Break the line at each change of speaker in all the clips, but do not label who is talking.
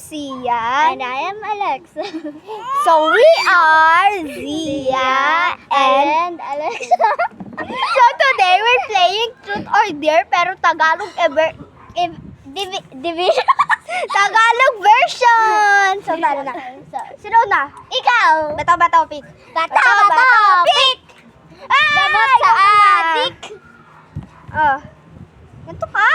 Sia.
And I am Alexa.
So we are Zia and
Alexa.
so today we're playing Truth or Dare pero Tagalog
Division.
Tagalog version. So tara na. Sino na?
Ikaw.
Bato, pick.
Bato, pick. Damot sa atik.
Oh. Ganito ka.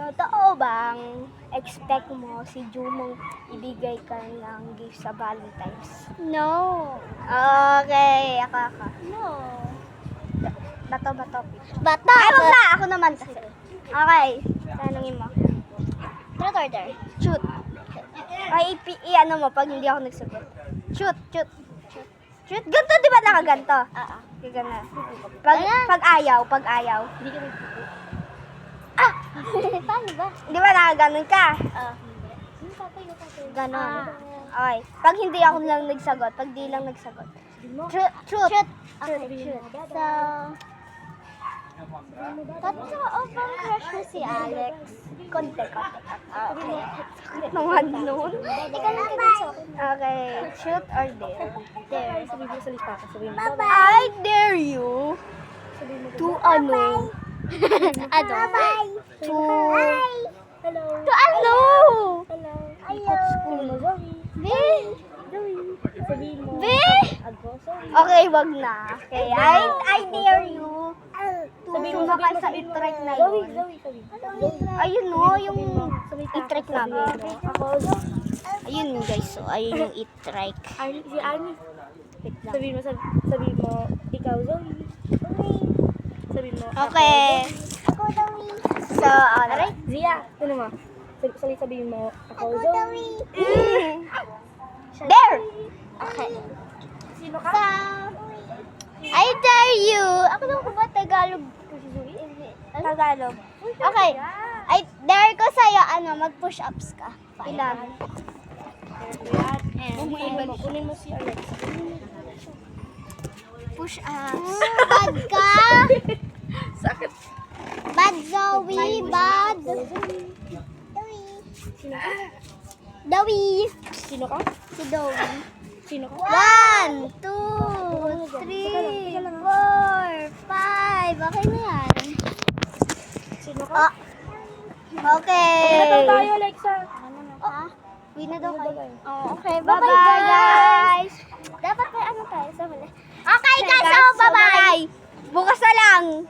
Totoo bang expect mo si Jumong ibigay ka ng gift sa Valentine's?
No.
Okay, ako.
No.
Bato, pick.
Bato.
Ay, wag na. Ako naman kasi. Okay. Tanungin mo.
Truth or dare?
Shoot. Ay, ano mo pag hindi ako nagsagot. Shoot. Ganto, di ba nakaganto?
Oo.
Gagana. Pag ayaw.
Hindi ka nagpupo. Paano ba?
Di ba nakaganon ka?
Tatayo.
Ganon. Okay. Pag hindi ako lang nagsagot, pag di lang nagsagot. Shoot.
Okay, shoot. So, totoo bang crush mo si Alex?
Konti.
Okay.
Naman nun.
Ikaw lang ganun sa akin.
Okay. Shoot or dare?
Dare. Sabihin mo sa lista. Sabihin mo.
I dare you to ano?
Ano?
To...
Hello.
To ano?
Hello.
Ikot school.
Zoe.
Be?
Sabihin mo.
Be?
Ago. Sorry.
Okay, wag na. Okay, I dare you to sumakay sa e-trek na
Zoe.
yun.
Zoe.
Ayun no, yung e-trek namin.
Ako, Zoe.
Ayun guys, so ayun yung e-trek.
Arnie, si Arnie.
Wait lang.
Sabihin mo, ikaw, Zoe. Sabihin mo,
Okay.
Ako, Zoe.
So, ano?
Aray, Zia. Ano mo? Sabihin mo, ako, Zoe.
Dare!
Okay.
Sino ka? I dare you. Ako lang ko ba Tagalog? Tagalog. Okay. I dare ko sa'yo, mag-push ups ka. Ilan?
Kunin mo si Alex.
Push ups.
Bad ka?
Sakit.
Bad, Zoe. Bad. Dowie.
Sino ka?
Si Dowie.
Sino ka?
1, 2, 3, 4, 5. Okay na yan.
Sino ka? Okay.
Tayo, Alexa.
Win na daw kayo.
Oh, okay.
Bye-bye,
Bye-bye,
guys.
Dapat may ano tayo sa huli.
Okay, guys. So, bye-bye. Bukas na lang.